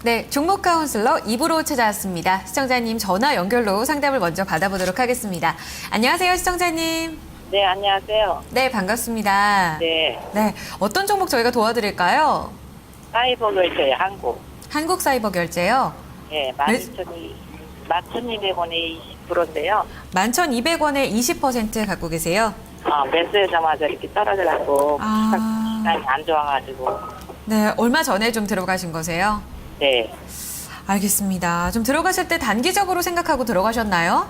네, 종목 카운슬러 2부로 찾아왔습니다. 시청자님 전화 연결로 상담을 먼저 받아보도록 하겠습니다. 안녕하세요, 시청자님. 네, 안녕하세요. 네, 반갑습니다. 네, 네, 어떤 종목 저희가 도와드릴까요? 사이버 결제 한국. 한국 사이버 결제요. 네, 12,200원에 20%인데요. 11,200원에 20% 갖고 계세요. 매수하자마자 이렇게 떨어져갖고 시장이 안 좋아가지고. 네, 얼마 전에 좀 들어가신 거세요? 네, 알겠습니다. 좀 들어가실 때 단기적으로 생각하고 들어가셨나요?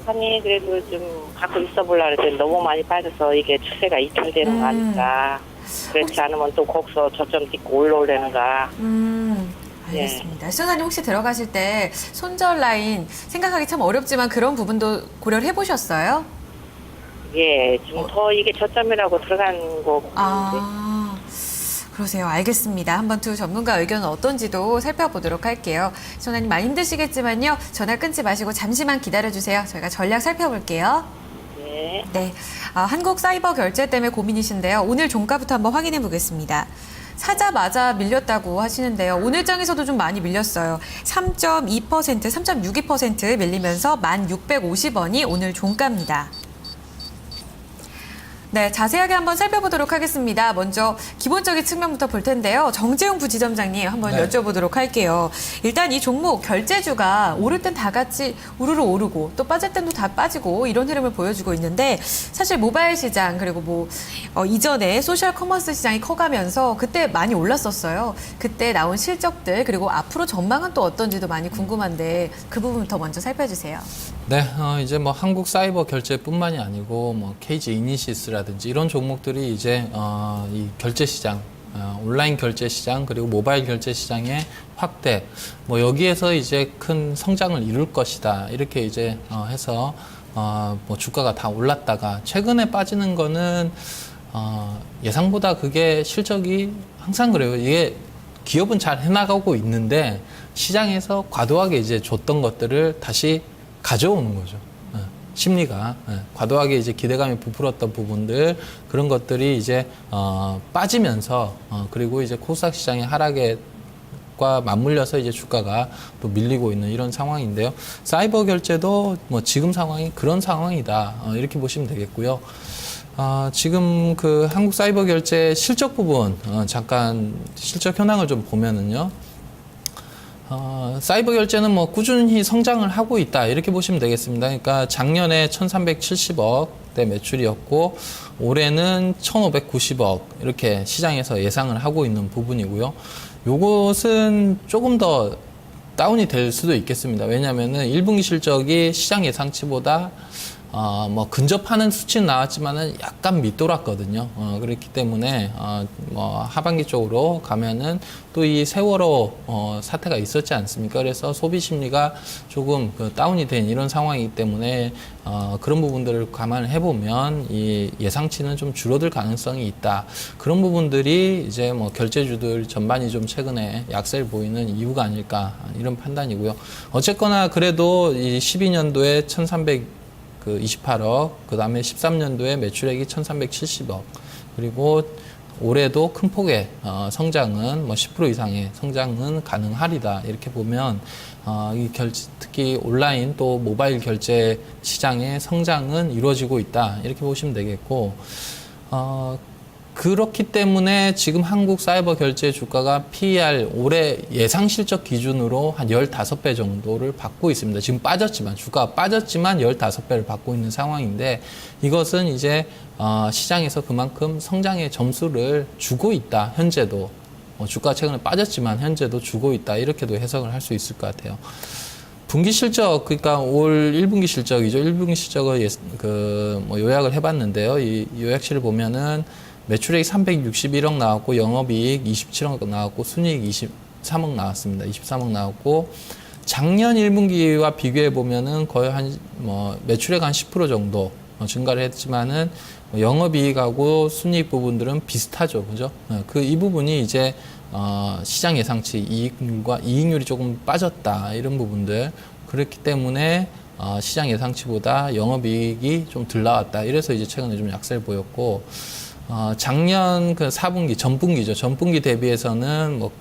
아니 그래도 좀 갖고 있어 보려고 했더니 너무 많이 빠져서 이게 추세가 이탈되는 거 아닐까. 그렇지 않으면 또 거기서 저점 찍고 올라오려는가. 알겠습니다. 시청자님 혹시 들어가실 때 손절 라인 생각하기 참 어렵지만 그런 부분도 고려를 해보셨어요? 예, 좀 더 이게 저점이라고 들어간 거 같은데. 그러세요. 알겠습니다. 한번 두 전문가 의견은 어떤지도 살펴보도록 할게요. 시청자님 많이 힘드시겠지만요. 전화 끊지 마시고 잠시만 기다려주세요. 저희가 전략 살펴볼게요. 네. 네, 한국 사이버 결제 때문에 고민이신데요. 오늘 종가부터 한번 확인해 보겠습니다. 사자마자 밀렸다고 하시는데요. 오늘 장에서도 좀 많이 밀렸어요. 3.2%, 3.62% 밀리면서 1,650원이 오늘 종가입니다. 네, 자세하게 한번 살펴보도록 하겠습니다. 먼저 기본적인 측면부터 볼 텐데요. 정재용 부지점장님 한번 여쭤보도록 할게요. 일단 이 종목 결제주가 오를 땐 다 같이 우르르 오르고 또 빠질 땐도 다 빠지고 이런 흐름을 보여주고 있는데 사실 모바일 시장 그리고 이전에 소셜 커머스 시장이 커가면서 그때 많이 올랐었어요. 그때 나온 실적들 그리고 앞으로 전망은 또 어떤지도 많이 궁금한데 그 부분부터 먼저 살펴주세요. 네, 이제 뭐 한국 사이버 결제뿐만이 아니고 뭐 KG 이니시스라든지 이런 종목들이 이제 이 결제 시장, 온라인 결제 시장 그리고 모바일 결제 시장의 확대, 뭐 여기에서 이제 큰 성장을 이룰 것이다 이렇게 이제 해서 뭐 주가가 다 올랐다가 최근에 빠지는 거는 예상보다 그게 실적이 항상 그래요. 이게 기업은 잘 해나가고 있는데 시장에서 과도하게 이제 줬던 것들을 다시 가져오는 거죠. 심리가 과도하게 이제 기대감이 부풀었던 부분들 그런 것들이 이제 빠지면서 그리고 이제 코스닥 시장의 하락과 맞물려서 이제 주가가 또 밀리고 있는 이런 상황인데요. 사이버 결제도 뭐 지금 상황이 그런 상황이다 이렇게 보시면 되겠고요. 지금 그 한국 사이버 결제 실적 부분 잠깐 실적 현황을 좀 보면은요. 사이버 결제는 뭐 꾸준히 성장을 하고 있다 이렇게 보시면 되겠습니다. 그러니까 작년에 1,370억대 매출이었고 올해는 1,590억 이렇게 시장에서 예상을 하고 있는 부분이고요. 요것은 조금 더 다운이 될 수도 있겠습니다. 왜냐하면은 1분기 실적이 시장 예상치보다 뭐 근접하는 수치는 나왔지만은 약간 밑돌았거든요. 그렇기 때문에 뭐 하반기 쪽으로 가면은 또 이 세월호 사태가 있었지 않습니까? 그래서 소비 심리가 조금 다운이 된 이런 상황이기 때문에 그런 부분들을 감안을 해보면 이 예상치는 좀 줄어들 가능성이 있다. 그런 부분들이 이제 뭐 결제주들 전반이 좀 최근에 약세를 보이는 이유가 아닐까 이런 판단이고요. 어쨌거나 그래도 이 12년도에 1,328억, 그 다음에 13년도에 매출액이 1,370억, 그리고 올해도 큰 폭의 성장은 뭐 10% 이상의 성장은 가능하리다. 이렇게 보면 특히 온라인 또 모바일 결제 시장의 성장은 이루어지고 있다. 이렇게 보시면 되겠고 그렇기 때문에 지금 한국 사이버 결제 주가가 PER 올해 예상 실적 기준으로 한 15배 정도를 받고 있습니다. 지금 빠졌지만, 주가가 빠졌지만 15배를 받고 있는 상황인데 이것은 이제 시장에서 그만큼 성장의 점수를 주고 있다. 현재도. 주가가 최근에 빠졌지만 현재도 주고 있다. 이렇게도 해석을 할 수 있을 것 같아요. 분기 실적, 그러니까 올 1분기 실적이죠. 1분기 실적을 뭐 요약을 해봤는데요. 이 요약실을 보면은 매출액이 361억 나왔고 영업이익 27억 나왔고 순이익 23억 나왔습니다. 23억 나왔고 작년 1분기와 비교해 보면은 거의 매출액 한 10% 정도 증가를 했지만은 영업이익하고 순이익 부분들은 비슷하죠, 그죠? 이 부분이 이제 시장 예상치 이익률이 조금 빠졌다 이런 부분들 그렇기 때문에 시장 예상치보다 영업이익이 좀 덜 나왔다. 이래서 이제 최근에 좀 약세를 보였고. 작년 그 4분기, 전분기죠. 전분기 대비해서는 뭐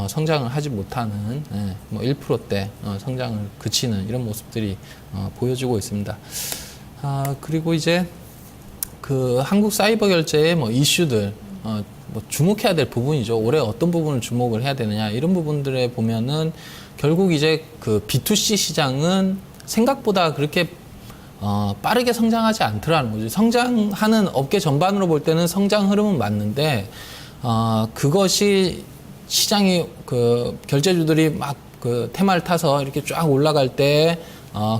성장을 하지 못하는 뭐 1%대 성장을 그치는 이런 모습들이 보여지고 있습니다. 그리고 이제 그 한국 사이버 결제의 뭐 이슈들 뭐 주목해야 될 부분이죠. 올해 어떤 부분을 주목을 해야 되느냐 이런 부분들에 보면은 결국 이제 그 B2C 시장은 생각보다 그렇게 빠르게 성장하지 않더라는 거죠. 성장하는 업계 전반으로 볼 때는 성장 흐름은 맞는데 그것이 시장이 그 결제주들이 막 그 테마를 타서 이렇게 쫙 올라갈 때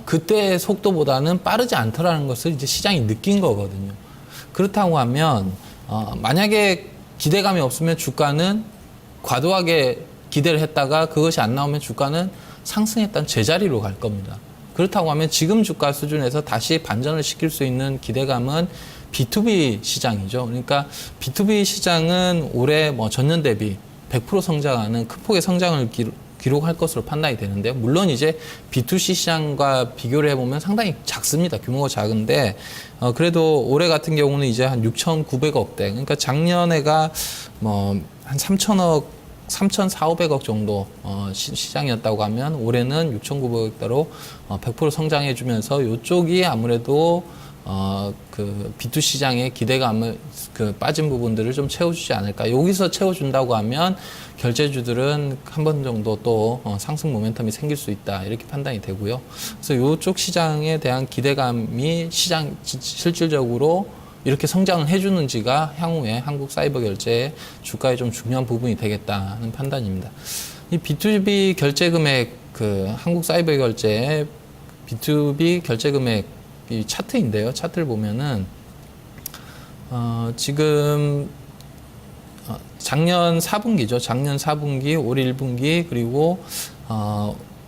그때의 속도보다는 빠르지 않더라는 것을 이제 시장이 느낀 거거든요. 그렇다고 하면 만약에 기대감이 없으면 주가는 과도하게 기대를 했다가 그것이 안 나오면 주가는 상승했던 제자리로 갈 겁니다. 그렇다고 하면 지금 주가 수준에서 다시 반전을 시킬 수 있는 기대감은 B2B 시장이죠. 그러니까 B2B 시장은 올해 뭐 전년 대비 100% 성장하는 큰 폭의 성장을 기록할 것으로 판단이 되는데요. 물론 이제 B2C 시장과 비교를 해보면 상당히 작습니다. 규모가 작은데 그래도 올해 같은 경우는 이제 한 6,900억대. 그러니까 작년에가 뭐 한 3,000억, 3,400억 정도 시장이었다고 하면 올해는 6,900억대로 100% 성장해주면서 이쪽이 아무래도 그 B2 시장의 기대감을 그 빠진 부분들을 좀 채워주지 않을까. 여기서 채워준다고 하면 결제주들은 한 번 정도 또 상승 모멘텀이 생길 수 있다 이렇게 판단이 되고요. 그래서 이쪽 시장에 대한 기대감이 시장 실질적으로 이렇게 성장을 해주는지가 향후에 한국 사이버 결제의 주가에 좀 중요한 부분이 되겠다는 판단입니다. 이 B2B 결제 금액 그 한국 사이버 결제의 B2B 결제 금액 이 차트인데요. 차트를 보면은 지금 작년 4분기죠. 작년 4분기, 올 1분기 그리고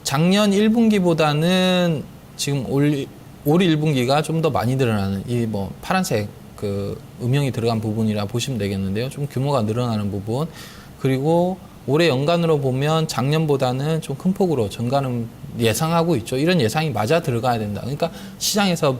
작년 1분기보다는 지금 올 1분기가 좀 더 많이 늘어나는 이 뭐 파란색 그 음영이 들어간 부분이라 보시면 되겠는데요. 좀 규모가 늘어나는 부분 그리고 올해 연간으로 보면 작년보다는 좀 큰 폭으로 증가는 예상하고 있죠. 이런 예상이 맞아 들어가야 된다. 그러니까 시장에서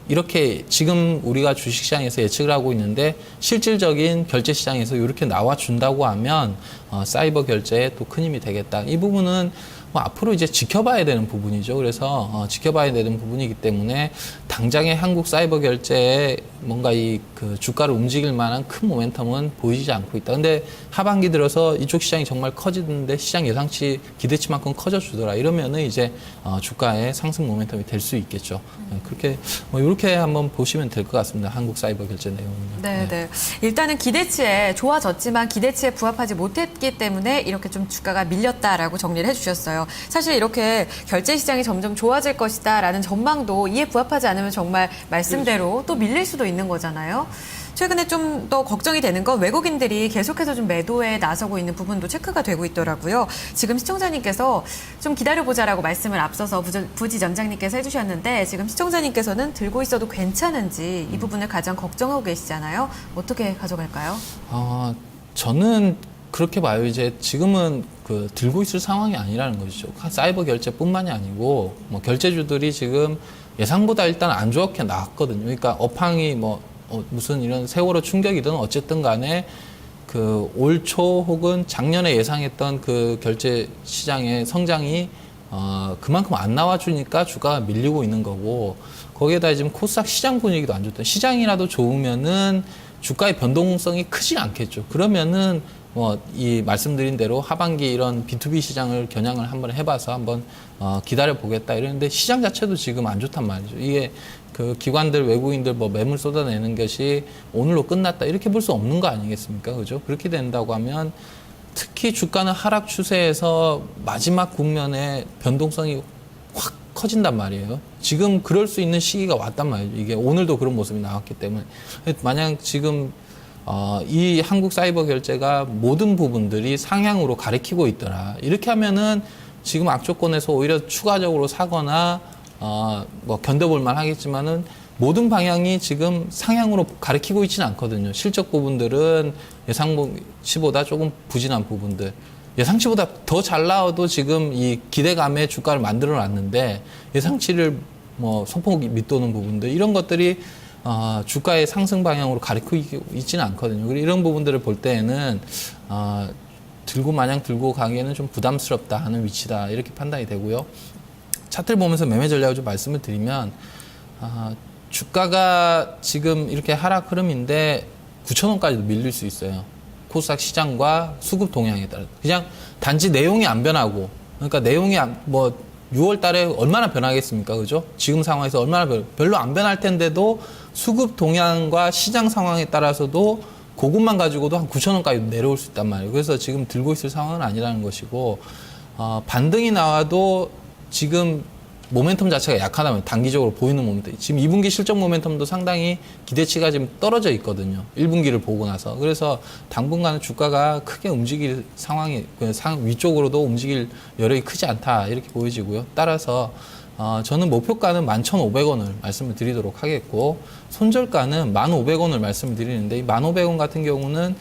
이렇게 지금 우리가 주식시장에서 예측을 하고 있는데 실질적인 결제 시장에서 이렇게 나와준다고 하면 사이버 결제에 또 큰 힘이 되겠다. 이 부분은 뭐 앞으로 이제 지켜봐야 되는 부분이죠. 그래서 지켜봐야 되는 부분이기 때문에 당장의 한국 사이버 결제에 뭔가 이 그 주가를 움직일 만한 큰 모멘텀은 보이지 않고 있다. 근데 하반기 들어서 이쪽 시장이 정말 커지는데 시장 예상치 기대치만큼 커져주더라. 이러면은 이제 주가의 상승 모멘텀이 될 수 있겠죠. 그렇게 뭐 이렇게 한번 보시면 될 것 같습니다. 한국 사이버 결제 내용은요. 네. 일단은 기대치에 좋아졌지만 기대치에 부합하지 못했기 때문에 이렇게 좀 주가가 밀렸다라고 정리를 해주셨어요. 사실 이렇게 결제 시장이 점점 좋아질 것이다라는 전망도 이에 부합하지 않으면 정말 말씀대로 또 밀릴 수도 있는 거잖아요. 최근에 좀 더 걱정이 되는 건 외국인들이 계속해서 좀 매도에 나서고 있는 부분도 체크가 되고 있더라고요. 지금 시청자님께서 좀 기다려보자라고 말씀을 앞서서 부지점장님께서 해주셨는데 지금 시청자님께서는 들고 있어도 괜찮은지 이 부분을 가장 걱정하고 계시잖아요. 어떻게 가져갈까요? 저는 그렇게 봐요. 이제 지금은 그 들고 있을 상황이 아니라는 것이죠. 사이버 결제뿐만이 아니고 뭐 결제주들이 지금 예상보다 일단 안 좋게 나왔거든요. 그러니까 업황이 뭐 무슨 이런 세월호 충격이든 어쨌든 간에 그 올 초 혹은 작년에 예상했던 그 결제 시장의 성장이 그만큼 안 나와주니까 주가가 밀리고 있는 거고 거기에다 지금 코스닥 시장 분위기도 안 좋다. 시장이라도 좋으면은 주가의 변동성이 크지 않겠죠. 그러면은 뭐 이 말씀드린 대로 하반기 이런 B2B 시장을 겨냥을 한번 해봐서 한번 기다려 보겠다 이러는데 시장 자체도 지금 안 좋단 말이죠. 이게 그 기관들 외국인들 뭐 매물 쏟아내는 것이 오늘로 끝났다 이렇게 볼 수 없는 거 아니겠습니까? 그죠? 그렇게 된다고 하면 특히 주가는 하락 추세에서 마지막 국면에 변동성이 확 커진단 말이에요. 지금 그럴 수 있는 시기가 왔단 말이죠. 이게 오늘도 그런 모습이 나왔기 때문에 만약 지금 이 한국 사이버 결제가 모든 부분들이 상향으로 가리키고 있더라. 이렇게 하면은 지금 악조건에서 오히려 추가적으로 사거나 뭐 견뎌볼만 하겠지만은 모든 방향이 지금 상향으로 가리키고 있지는 않거든요. 실적 부분들은 예상치보다 조금 부진한 부분들. 예상치보다 더 잘 나와도 지금 이 기대감의 주가를 만들어 놨는데 예상치를 뭐 소폭 밑도는 부분들 이런 것들이 주가의 상승 방향으로 가리키고 있지는 않거든요. 그리고 이런 부분들을 볼 때에는 마냥 들고 가기에는 좀 부담스럽다 하는 위치다 이렇게 판단이 되고요. 차트를 보면서 매매 전략을 좀 말씀을 드리면 주가가 지금 이렇게 하락 흐름인데 9,000원까지도 밀릴 수 있어요. 코스닥 시장과 수급 동향에 따라 그냥 단지 내용이 안 변하고 그러니까 내용이 뭐 6월 달에 얼마나 변하겠습니까? 그죠? 지금 상황에서 얼마나 별로 안 변할 텐데도 수급 동향과 시장 상황에 따라서도 그것만 가지고도 한 9,000원까지 내려올 수 있단 말이에요. 그래서 지금 들고 있을 상황은 아니라는 것이고 반등이 나와도 지금 모멘텀 자체가 약하다면 단기적으로 보이는 모멘텀. 지금 2분기 실적 모멘텀도 상당히 기대치가 지금 떨어져 있거든요. 1분기를 보고 나서. 그래서 당분간은 주가가 크게 움직일 상황이 위쪽으로도 움직일 여력이 크지 않다 이렇게 보여지고요. 따라서 저는 목표가는 11,500원을 말씀을 드리도록 하겠고 손절가는 1,500원을 말씀을 드리는데 이 1,500원 같은 경우는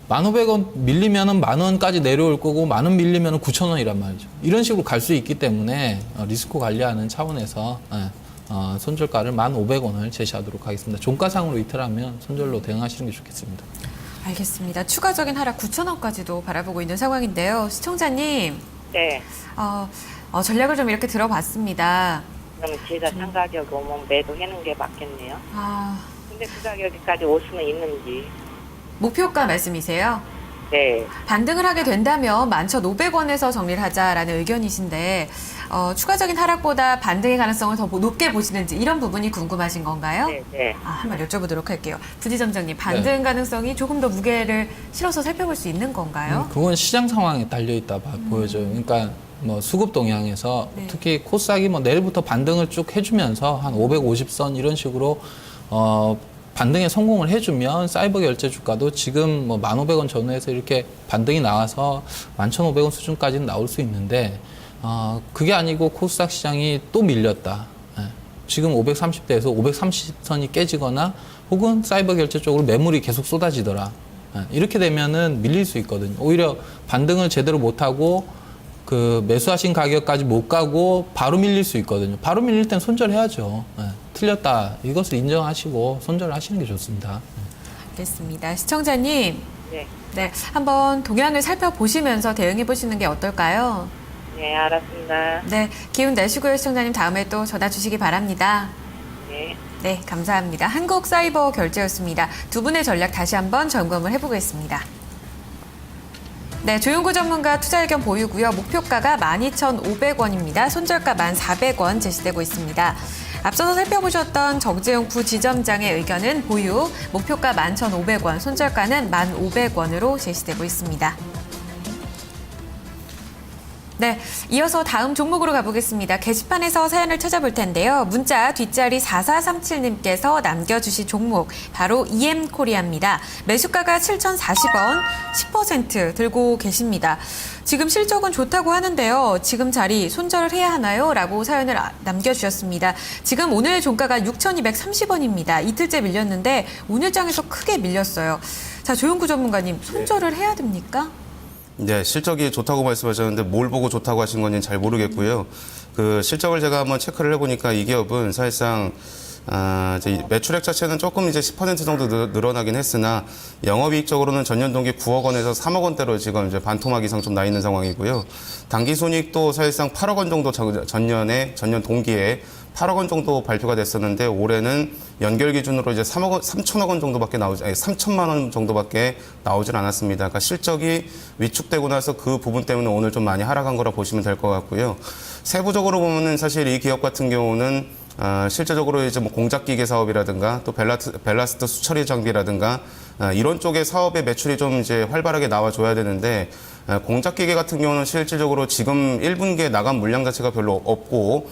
1,500원 밀리면은 10,000원까지 내려올 거고 10,000원 밀리면은 9,000원이란 말이죠. 이런 식으로 갈 수 있기 때문에 리스크 관리하는 차원에서 손절가를 1,500원을 제시하도록 하겠습니다. 종가상으로 이틀하면 손절로 대응하시는 게 좋겠습니다. 알겠습니다. 추가적인 하락 9,000원까지도 바라보고 있는 상황인데요. 시청자님, 네. 전략을 좀 이렇게 들어봤습니다. 그러면 제가 상 가격 오면 매도하는 게 맞겠네요. 근데 그 가격까지 올 수는 있는지. 목표가 말씀이세요? 네. 반등을 하게 된다면 11,500원에서 정리를 하자라는 의견이신데 추가적인 하락보다 반등의 가능성을 더 높게 보시는지 이런 부분이 궁금하신 건가요? 네. 네. 한번 여쭤보도록 할게요. 부지점장님, 반등 가능성이 조금 더 무게를 실어서 살펴볼 수 있는 건가요? 그건 시장 상황에 달려있다 보여져요. 그러니까 뭐 수급 동향에서 네. 특히 코스닥이 뭐 내일부터 반등을 쭉 해주면서 한 550선 이런 식으로 반등에 성공을 해주면 사이버 결제 주가도 지금 뭐 1,500원 전후에서 이렇게 반등이 나와서 11,500원 수준까지는 나올 수 있는데 그게 아니고 코스닥 시장이 또 밀렸다. 지금 530대에서 530선이 깨지거나 혹은 사이버 결제 쪽으로 매물이 계속 쏟아지더라. 이렇게 되면은 밀릴 수 있거든요. 오히려 반등을 제대로 못하고 그 매수하신 가격까지 못 가고 바로 밀릴 수 있거든요. 바로 밀릴 땐 손절해야죠. 틀렸다. 이것을 인정하시고 손절을 하시는 게 좋습니다. 알겠습니다. 시청자님, 네. 한번 동향을 살펴보시면서 대응해 보시는 게 어떨까요? 네, 알았습니다. 네, 기운 내시고요. 시청자님 다음에 또 전화 주시기 바랍니다. 네. 네, 감사합니다. 한국사이버 결제였습니다. 두 분의 전략 다시 한번 점검을 해보겠습니다. 네, 조용구 전문가 투자 의견 보유고요. 목표가가 12,500원입니다. 손절가 1,400원 제시되고 있습니다. 앞서서 살펴보셨던 정재용 부지점장의 의견은 보유, 목표가 11,500원, 손절가는 1,500원으로 제시되고 있습니다. 네, 이어서 다음 종목으로 가보겠습니다. 게시판에서 사연을 찾아볼 텐데요. 문자 뒷자리 4437님께서 남겨주신 종목 바로 EM코리아입니다. 매수가가 7,040원, 10% 들고 계십니다. 지금 실적은 좋다고 하는데요. 지금 자리 손절을 해야 하나요? 라고 사연을 남겨주셨습니다. 지금 오늘 종가가 6,230원입니다. 이틀째 밀렸는데 오늘장에서 크게 밀렸어요. 자, 조용구 전문가님, 손절을 해야 됩니까? 네, 실적이 좋다고 말씀하셨는데 뭘 보고 좋다고 하신 건지는 잘 모르겠고요. 그 실적을 제가 한번 체크를 해보니까 이 기업은 사실상 이제 매출액 자체는 조금 이제 10% 정도 늘어나긴 했으나 영업이익적으로는 전년 동기 9억 원에서 3억 원대로 지금 이제 반토막 이상 좀 나 있는 상황이고요. 당기순이익도 사실상 8억 원 정도 전년 동기에 8억 원 정도 발표가 됐었는데 올해는 연결 기준으로 이제 3천억 원 정도밖에 3천만 원 정도밖에 나오질 않았습니다. 그러니까 실적이 위축되고 나서 그 부분 때문에 오늘 좀 많이 하락한 거라 보시면 될 것 같고요. 세부적으로 보면은 사실 이 기업 같은 경우는 실제적으로 이제 뭐 공작기계 사업이라든가 또 벨라스트 수처리 장비라든가 이런 쪽의 사업의 매출이 좀 이제 활발하게 나와줘야 되는데 공작기계 같은 경우는 실질적으로 지금 1분기에 나간 물량 자체가 별로 없고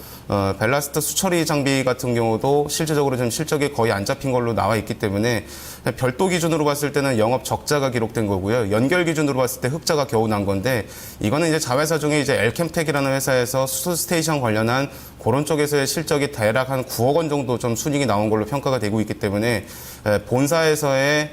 벨라스트 수처리 장비 같은 경우도 실질적으로 좀 실적이 거의 안 잡힌 걸로 나와 있기 때문에 별도 기준으로 봤을 때는 영업 적자가 기록된 거고요. 연결 기준으로 봤을 때 흑자가 겨우 난 건데 이거는 이제 자회사 중에 이제 엘캠텍이라는 회사에서 수소 스테이션 관련한 그런 쪽에서의 실적이 대략 한 9억 원 정도 좀 순이익이 나온 걸로 평가가 되고 있기 때문에 본사에서의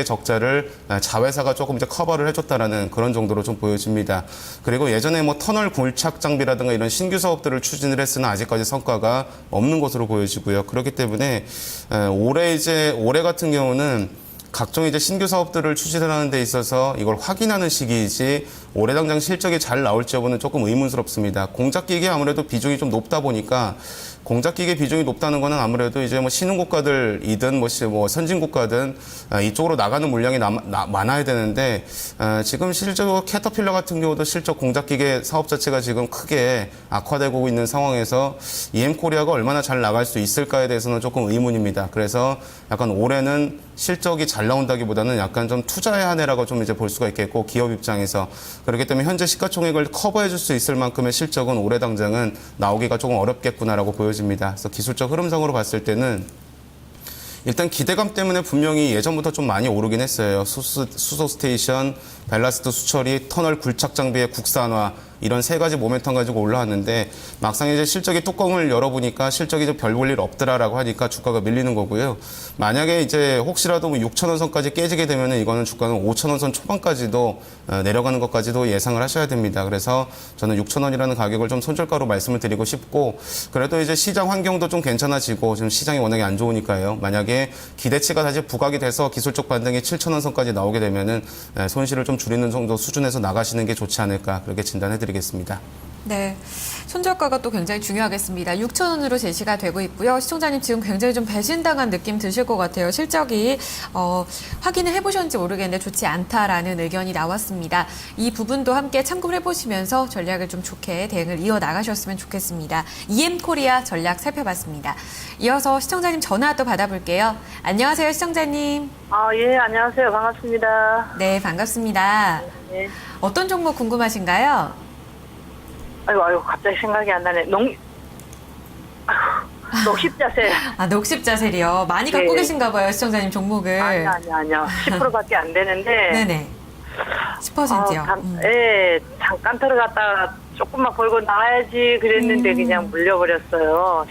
적자를 자회사가 조금 이제 커버를 해줬다라는 그런 정도로 좀 보여집니다. 그리고 예전에 뭐 터널 굴착 장비라든가 이런 신규 사업들을 추진을 했으나 아직까지 성과가 없는 것으로 보여지고요. 그렇기 때문에 올해 같은 경우는 각종 이제 신규 사업들을 추진하는 데 있어서 이걸 확인하는 시기이지 올해 당장 실적이 잘 나올지 여부는 조금 의문스럽습니다. 공작기계 아무래도 비중이 좀 높다 보니까 공작기계 비중이 높다는 거는 아무래도 이제 뭐 신흥국가들이든 뭐 선진국가든 이쪽으로 나가는 물량이 많아야 되는데 지금 실제로 캐터필러 같은 경우도 실적 공작기계 사업 자체가 지금 크게 악화되고 있는 상황에서 EM코리아가 얼마나 잘 나갈 수 있을까에 대해서는 조금 의문입니다. 그래서 약간 올해는 실적이 잘 나온다기보다는 약간 좀 투자의 한 해라고 좀 이제 볼 수가 있겠고 기업 입장에서 그렇기 때문에 현재 시가총액을 커버해 줄 수 있을 만큼의 실적은 올해 당장은 나오기가 조금 어렵겠구나라고 보여집니다. 그래서 기술적 흐름상으로 봤을 때는 일단 기대감 때문에 분명히 예전부터 좀 많이 오르긴 했어요. 수소 스테이션, 밸라스트 수처리, 터널 굴착 장비의 국산화 이런 세 가지 모멘텀 가지고 올라왔는데 막상 이제 실적이 뚜껑을 열어보니까 실적이 좀 별 볼 일 없더라라고 하니까 주가가 밀리는 거고요. 만약에 이제 혹시라도 6,000원 선까지 깨지게 되면은 이거는 주가는 5,000원 선 초반까지도 내려가는 것까지도 예상을 하셔야 됩니다. 그래서 저는 6,000원이라는 가격을 좀 손절가로 말씀을 드리고 싶고 그래도 이제 시장 환경도 좀 괜찮아지고 지금 시장이 워낙에 안 좋으니까요. 만약에 기대치가 다시 부각이 돼서 기술적 반등이 7,000원 선까지 나오게 되면은 손실을 좀 줄이는 정도 수준에서 나가시는 게 좋지 않을까 그렇게 진단해드리겠습니다. 네. 손절가가 또 굉장히 중요하겠습니다. 6,000원으로 제시가 되고 있고요. 시청자님 지금 굉장히 좀 배신당한 느낌 드실 것 같아요. 실적이 확인을 해보셨는지 모르겠는데 좋지 않다라는 의견이 나왔습니다. 이 부분도 함께 참고를 해보시면서 전략을 좀 좋게 대응을 이어나가셨으면 좋겠습니다. EM코리아 전략 살펴봤습니다. 이어서 시청자님 전화 또 받아볼게요. 안녕하세요, 시청자님. 예, 안녕하세요. 반갑습니다. 네, 반갑습니다. 네. 어떤 종목 궁금하신가요? 아이고, 갑자기 생각이 안 나네. 녹십자세. 녹십자셀이요. 많이 갖고 네. 계신가 봐요, 시청자님 종목을. 아니요. 10%밖에 안 되는데. 네네. 10%요. 예, 잠깐 들어갔다가 조금만 벌고 나와야지 그랬는데 그냥 물려버렸어요.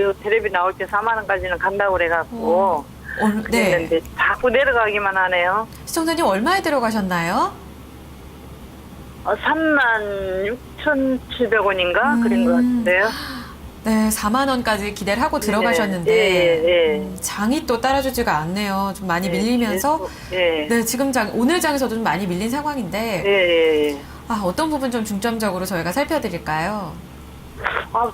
요 텔레비 나올 때 4만 원까지는 간다고 그래갖고. 네. 그랬는데 자꾸 내려가기만 하네요. 시청자님 얼마에 들어가셨나요? 36,700원인가? 그런 것 같은데요. 네, 4만 원까지 기대를 하고 들어가셨는데 예. 장이 또 따라주지가 않네요. 좀 많이 밀리면서 예. 네, 지금 오늘 장에서도 좀 많이 밀린 상황인데 예. 어떤 부분 좀 중점적으로 저희가 살펴드릴까요?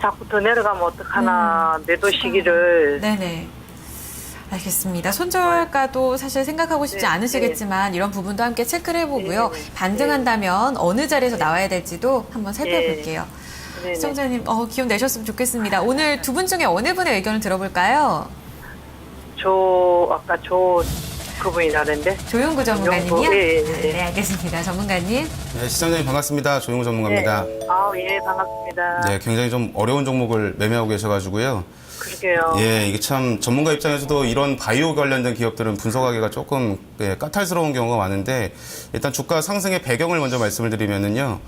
자꾸 더 내려가면 어떡하나, 매도 시기를. 네네. 알겠습니다. 손절가도 사실 생각하고 싶지 않으시겠지만 이런 부분도 함께 체크를 해보고요. 반등한다면 어느 자리에서 나와야 될지도 한번 살펴볼게요. 시청자님 기운 내셨으면 좋겠습니다. 오늘 두 분 중에 어느 분의 의견을 들어볼까요? 아까 그분이라는데. 조용구 전문가님이요? 예. 네, 알겠습니다. 전문가님. 네, 시장님 반갑습니다. 조용우 전문가입니다. 예, 반갑습니다. 네, 굉장히 좀 어려운 종목을 매매하고 계셔가지고요. 그러게요. 예, 이게 참 전문가 입장에서도 이런 바이오 관련된 기업들은 분석하기가 조금 까탈스러운 경우가 많은데 일단 주가 상승의 배경을 먼저 말씀을 드리면은요.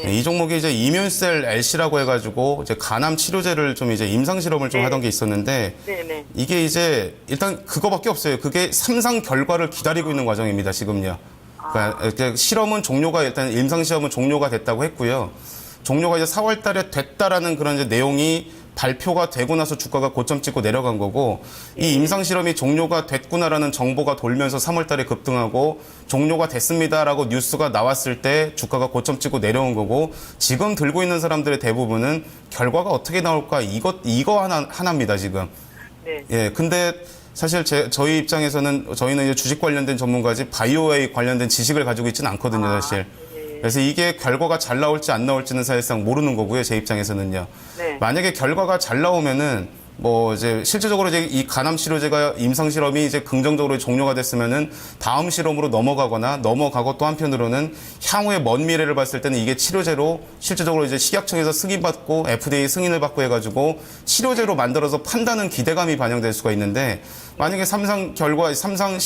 이 종목이 이제 이뮨셀 LC라고 해가지고 이제 간암 치료제를 좀 이제 임상 실험을 좀 하던 게 있었는데 네네. 이게 이제 일단 그거밖에 없어요. 그게 3상 결과를 기다리고 있는 과정입니다. 지금요. 그러니까 실험은 종료가 일단 임상 시험은 종료가 됐다고 했고요. 종료가 이제 4월 달에 됐다라는 그런 이제 내용이 발표가 되고 나서 주가가 고점 찍고 내려간 거고 이 임상 실험이 종료가 됐구나라는 정보가 돌면서 3월 달에 급등하고 종료가 됐습니다라고 뉴스가 나왔을 때 주가가 고점 찍고 내려온 거고 지금 들고 있는 사람들의 대부분은 결과가 어떻게 나올까 이거 하나입니다, 지금. 네. 예. 근데 사실 저희 입장에서는 저희는 이제 주식 관련된 전문가지 바이오에 관련된 지식을 가지고 있지는 않거든요, 사실. 그래서 이게 결과가 잘 나올지 안 나올지는 사실상 모르는 거고요, 제 입장에서는요. 네. 만약에 결과가 잘 나오면은 뭐 이제 실질적으로 이제 이 간암 치료제가 임상 실험이 이제 긍정적으로 종료가 됐으면은 다음 실험으로 넘어가고 또 한편으로는 향후의 먼 미래를 봤을 때는 이게 치료제로 실질적으로 이제 식약청에서 승인받고 FDA 승인을 받고 해가지고 치료제로 만들어서 판다는 기대감이 반영될 수가 있는데 만약에 3상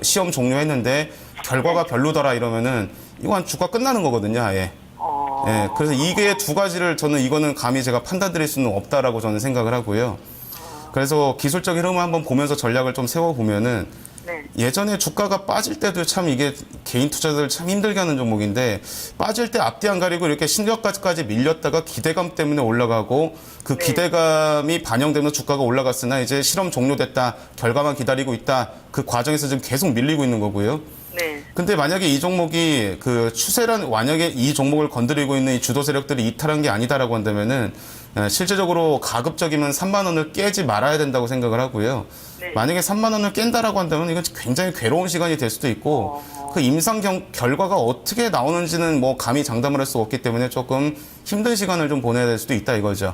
시험 종료했는데 결과가 별로더라 이러면은 이건 주가 끝나는 거거든요, 아예. 예, 그래서 이게 두 가지를 이거는 감히 제가 판단드릴 수는 없다라고 저는 생각을 하고요. 그래서 기술적 흐름을 한번 보면서 전략을 좀 세워보면은 네. 예전에 주가가 빠질 때도 참 이게 개인 투자들 참 힘들게 하는 종목인데 빠질 때 앞뒤 안 가리고 이렇게 신저가까지 밀렸다가 기대감 때문에 올라가고 그 네. 기대감이 반영되면서 주가가 올라갔으나 이제 실험 종료됐다 결과만 기다리고 있다 그 과정에서 지금 계속 밀리고 있는 거고요. 네. 근데 만약에 이 종목이 그 추세란 만약에 이 종목을 건드리고 있는 이 주도 세력들이 이탈한 게 아니다라고 한다면은 실제적으로 가급적이면 3만 원을 깨지 말아야 된다고 생각을 하고요. 네. 만약에 3만 원을 깬다라고 한다면 이건 굉장히 괴로운 시간이 될 수도 있고 그 임상 결과가 어떻게 나오는지는 뭐 감히 장담을 할 수 없기 때문에 조금 힘든 시간을 좀 보내야 될 수도 있다 이거죠.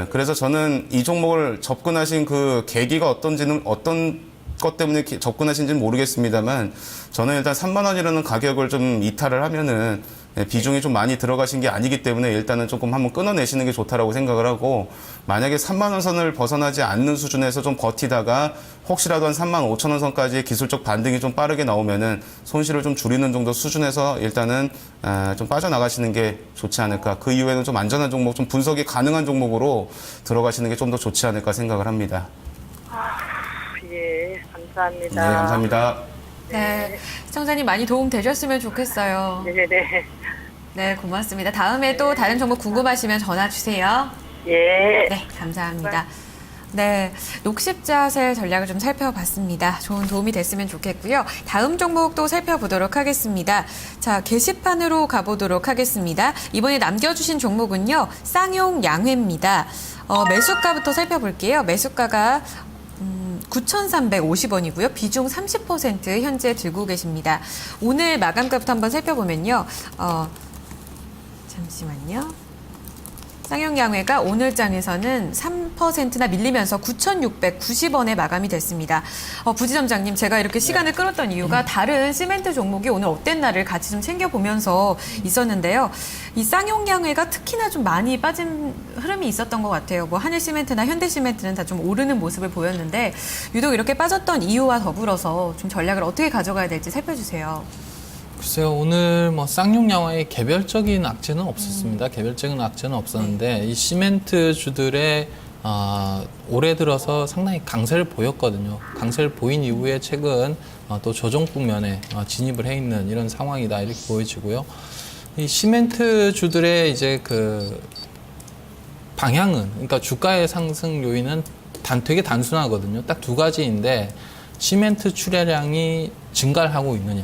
그래서 저는 이 종목을 접근하신 그 계기가 어떤 것 때문에 접근하신지는 모르겠습니다만 저는 일단 3만 원이라는 가격을 좀 이탈을 하면은 비중이 좀 많이 들어가신 게 아니기 때문에 일단은 조금 한번 끊어내시는 게 좋다라고 생각을 하고 만약에 3만 원 선을 벗어나지 않는 수준에서 좀 버티다가 혹시라도 한 3만 5천 원 선까지의 기술적 반등이 좀 빠르게 나오면은 손실을 좀 줄이는 정도 수준에서 일단은 좀 빠져나가시는 게 좋지 않을까. 그 이후에는 좀 안전한 종목, 좀 분석이 가능한 종목으로 들어가시는 게 좀 더 좋지 않을까 생각을 합니다. 예, 감사합니다. 네, 감사합니다. 네. 시청자님 많이 도움 되셨으면 좋겠어요. 네네. 네, 고맙습니다. 다음에 또 다른 종목 궁금하시면 전화 주세요. 예. 네, 감사합니다. 네, 녹십자세 전략을 좀 살펴봤습니다. 좋은 도움이 됐으면 좋겠고요. 다음 종목도 살펴보도록 하겠습니다. 자, 게시판으로 가보도록 하겠습니다. 이번에 남겨주신 종목은요, 쌍용 양회입니다. 매수가부터 살펴볼게요. 매수가가 9,350원이고요. 비중 30% 현재 들고 계십니다. 오늘 마감가부터 한번 살펴보면요. 잠시만요. 쌍용양회가 오늘 장에서는 3%나 밀리면서 9,690원에 마감이 됐습니다. 부지점장님, 제가 이렇게 시간을 끌었던 이유가 다른 시멘트 종목이 오늘 어땠나를 같이 좀 챙겨보면서 있었는데요. 이 쌍용양회가 특히나 좀 많이 빠진 흐름이 있었던 것 같아요. 뭐 한일시멘트나 현대시멘트는 다 좀 오르는 모습을 보였는데 유독 이렇게 빠졌던 이유와 더불어서 좀 전략을 어떻게 가져가야 될지 살펴주세요. 글쎄요, 오늘 뭐 쌍용양화의 개별적인 악재는 없었습니다. 개별적인 악재는 없었는데 이 시멘트 주들의 올해 들어서 상당히 강세를 보였거든요. 강세를 보인 이후에 최근 또 조정 국면에 진입을 해 있는 이런 상황이다 이렇게 보여지고요. 이 시멘트 주들의 이제 그 방향은 그러니까 주가의 상승 요인은 되게 단순하거든요. 딱 두 가지인데 시멘트 출하량이 증가를 하고 있느냐.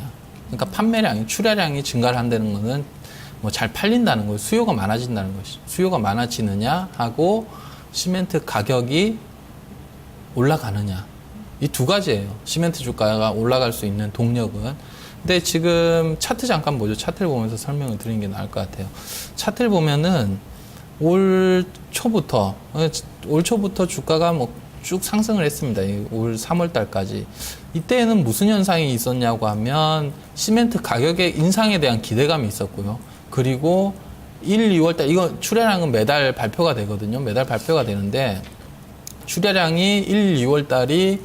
그러니까 판매량이 출하량이 증가를 한다는 거는 뭐 잘 팔린다는 거예요. 수요가 많아진다는 것이죠. 수요가 많아지느냐 하고 시멘트 가격이 올라가느냐. 이 두 가지예요. 시멘트 주가가 올라갈 수 있는 동력은. 근데 지금 차트 잠깐 보죠. 차트를 보면서 설명을 드리는 게 나을 것 같아요. 차트를 보면은 올 초부터 주가가 뭐 쭉 상승을 했습니다. 올 3월 달까지. 이때는 무슨 현상이 있었냐고 하면 시멘트 가격의 인상에 대한 기대감이 있었고요. 그리고 1, 2월 달, 이거 출하량은 매달 발표가 되거든요. 매달 발표가 되는데 출하량이 1, 2월 달이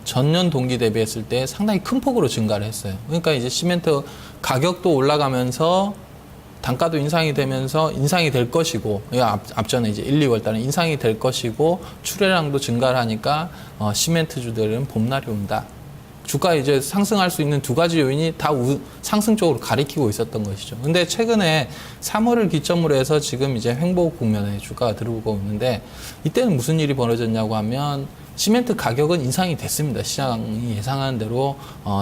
전년 동기 대비했을 때 상당히 큰 폭으로 증가를 했어요. 그러니까 이제 시멘트 가격도 올라가면서 단가도 인상이 되면서 인상이 될 것이고 앞전에 이제 1, 2월 달에 인상이 될 것이고 출하량도 증가를 하니까 시멘트주들은 봄날이 온다. 주가 이제 상승할 수 있는 두 가지 요인이 다 상승 쪽으로 가리키고 있었던 것이죠. 근데 최근에 3월을 기점으로 해서 지금 이제 횡보국 국면에 주가가 들어오고 있는데 이때는 무슨 일이 벌어졌냐고 하면 시멘트 가격은 인상이 됐습니다. 시장이 예상한 대로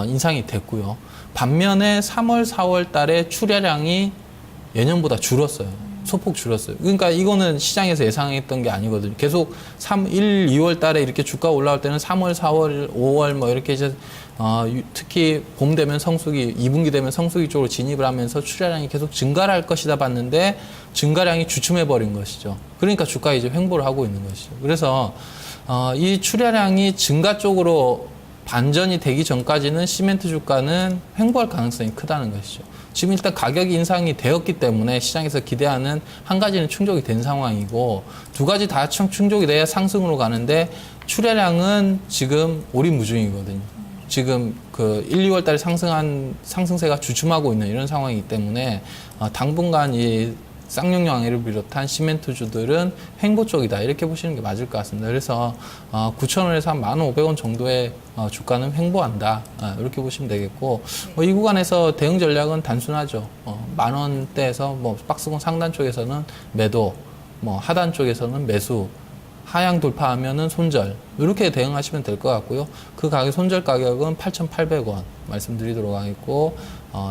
인상이 됐고요. 반면에 3월, 4월 달에 출하량이 예년보다 줄었어요. 소폭 줄었어요. 그러니까 이거는 시장에서 예상했던 게 아니거든요. 계속 1, 2월 달에 이렇게 주가 올라올 때는 3월, 4월, 5월 뭐 이렇게 이제 특히 봄 되면 성수기, 2분기 되면 성수기 쪽으로 진입을 하면서 출하량이 계속 증가를 할 것이다 봤는데 증가량이 주춤해 버린 것이죠. 그러니까 주가가 이제 횡보를 하고 있는 것이죠. 그래서 이 출하량이 증가 쪽으로 반전이 되기 전까지는 시멘트 주가는 횡보할 가능성이 크다는 것이죠. 지금 일단 가격 인상이 되었기 때문에 시장에서 기대하는 한 가지는 충족이 된 상황이고 두 가지 다 충족이 돼야 상승으로 가는데 출하량은 지금 오리무중이거든요. 지금 그 1, 2월 달에 상승세가 주춤하고 있는 이런 상황이기 때문에 당분간 이 쌍용양해를 비롯한 시멘트주들은 횡보 쪽이다 이렇게 보시는 게 맞을 것 같습니다. 그래서 9,000원에서 한 1,500원 정도의 주가는 횡보한다 이렇게 보시면 되겠고 이 구간에서 대응 전략은 단순하죠. 10,000원대에서 뭐 박스권 상단 쪽에서는 매도, 뭐 하단 쪽에서는 매수, 하향 돌파하면은 손절 이렇게 대응하시면 될 것 같고요. 그 가격 손절 가격은 8,800원 말씀드리도록 하겠고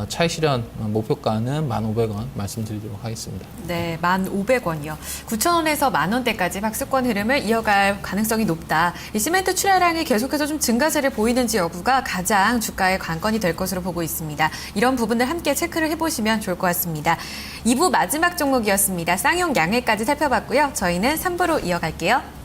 차익 실현 목표가는 1,500원 말씀드리도록 하겠습니다. 네, 1,500원이요. 9,000원에서 10,000원대까지 박스권 흐름을 이어갈 가능성이 높다. 이 시멘트 출하량이 계속해서 좀 증가세를 보이는지 여부가 가장 주가의 관건이 될 것으로 보고 있습니다. 이런 부분을 함께 체크를 해보시면 좋을 것 같습니다. 2부 마지막 종목이었습니다. 쌍용 양해까지 살펴봤고요. 저희는 3부로 이어갈게요.